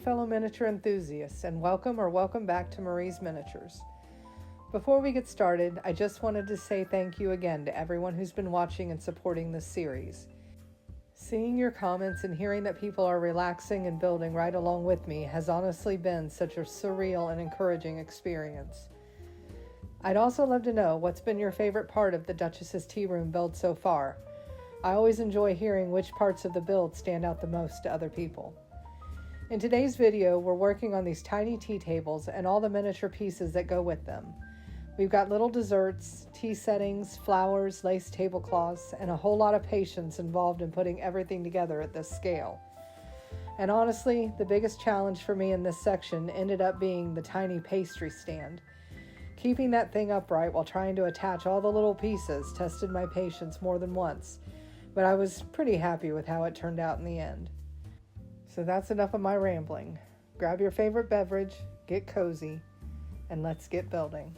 fellow miniature enthusiasts, and welcome back to Marie's Miniatures. Before we get started, I just wanted to say thank you again to everyone who's been watching and supporting this series. Seeing your comments and hearing that people are relaxing and building right along with me has honestly been such a surreal and encouraging experience. I'd also love to know what's been your favorite part of the Duchess's tea room build so far. I always enjoy hearing which parts of the build stand out the most to other people. In today's video, we're working on these tiny tea tables and all the miniature pieces that go with them. We've got little desserts, tea settings, flowers, lace tablecloths, and a whole lot of patience involved in putting everything together at this scale. And honestly, the biggest challenge for me in this section ended up being the tiny pastry stand. Keeping that thing upright while trying to attach all the little pieces tested my patience more than once, but I was pretty happy with how it turned out in the end. So that's enough of my rambling. Grab your favorite beverage, get cozy, and let's get building.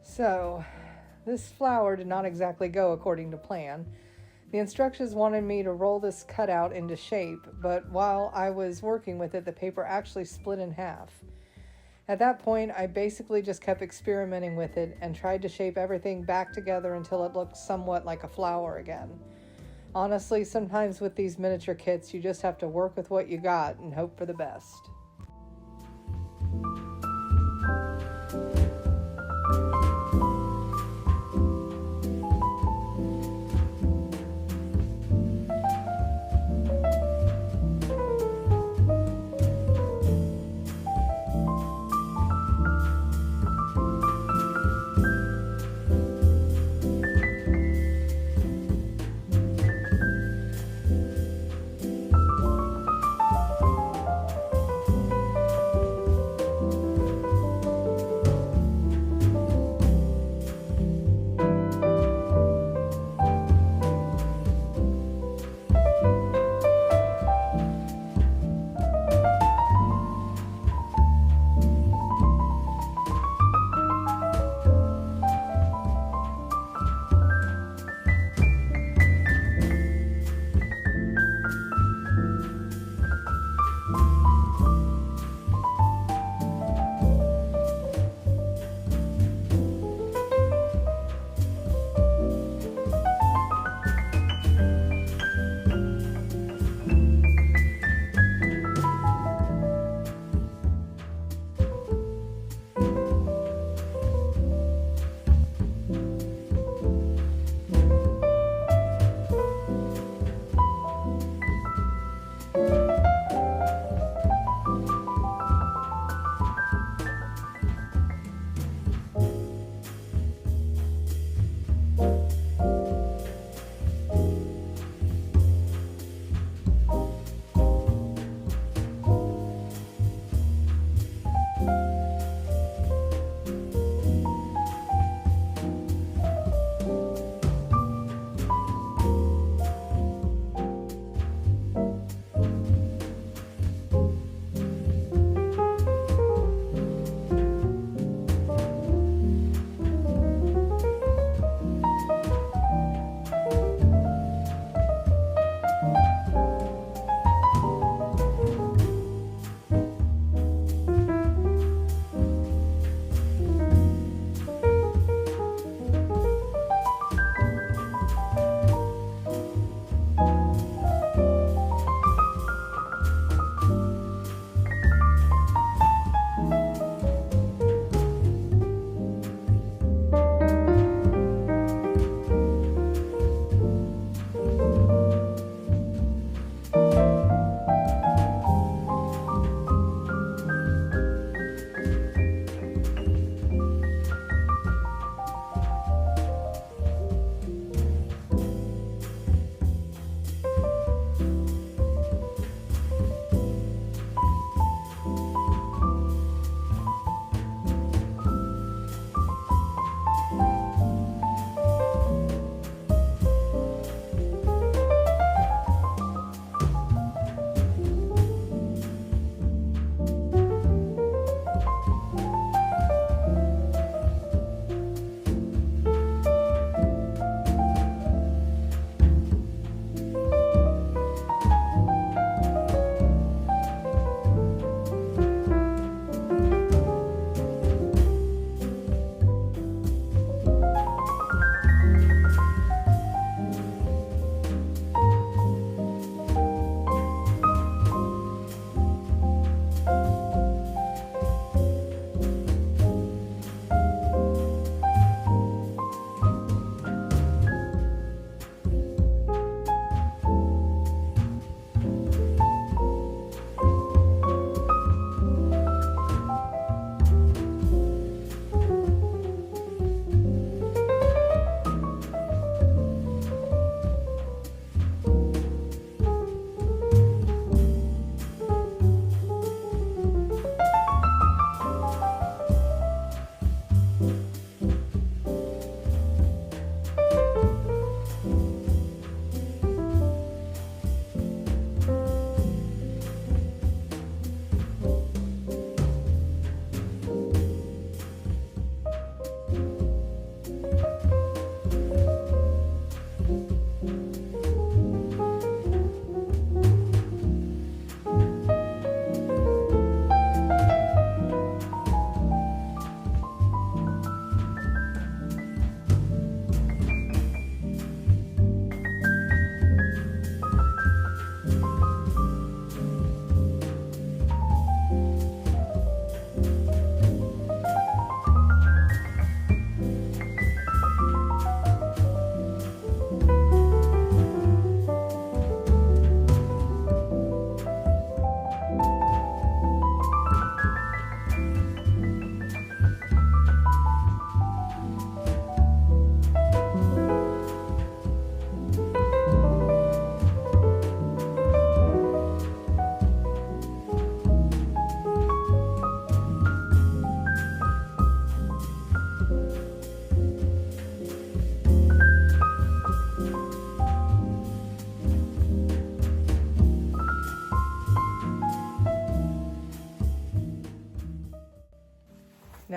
So, this flower did not exactly go according to plan. The instructions wanted me to roll this cutout into shape, but while I was working with it, the paper actually split in half. At that point, I basically just kept experimenting with it and tried to shape everything back together until it looked somewhat like a flower again. Honestly, sometimes with these miniature kits, you just have to work with what you got and hope for the best.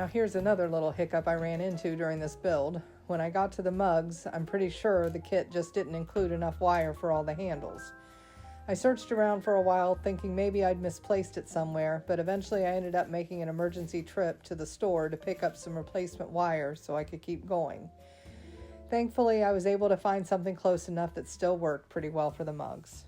Now here's another little hiccup I ran into during this build. When I got to the mugs, I'm pretty sure the kit just didn't include enough wire for all the handles. I searched around for a while thinking maybe I'd misplaced it somewhere, but eventually I ended up making an emergency trip to the store to pick up some replacement wire so I could keep going. Thankfully, I was able to find something close enough that still worked pretty well for the mugs.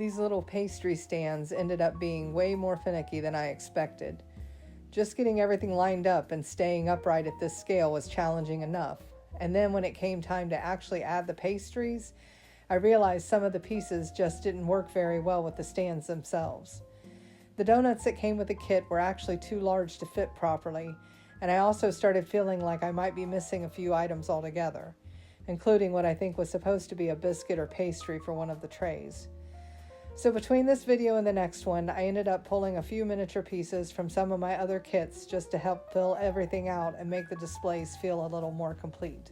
These little pastry stands ended up being way more finicky than I expected. Just getting everything lined up and staying upright at this scale was challenging enough. And then when it came time to actually add the pastries, I realized some of the pieces just didn't work very well with the stands themselves. The donuts that came with the kit were actually too large to fit properly, and I also started feeling like I might be missing a few items altogether, including what I think was supposed to be a biscuit or pastry for one of the trays. So between this video and the next one, I ended up pulling a few miniature pieces from some of my other kits just to help fill everything out and make the displays feel a little more complete.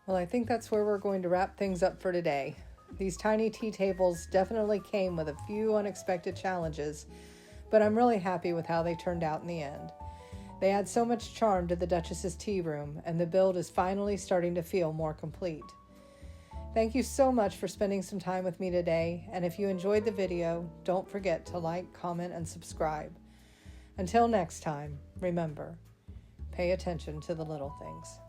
Well, I think that's where we're going to wrap things up for today. These tiny tea tables definitely came with a few unexpected challenges, but I'm really happy with how they turned out in the end. They add so much charm to the Duchess's tea room, and the build is finally starting to feel more complete. Thank you so much for spending some time with me today, and if you enjoyed the video, don't forget to like, comment, and subscribe. Until next time, remember, pay attention to the little things.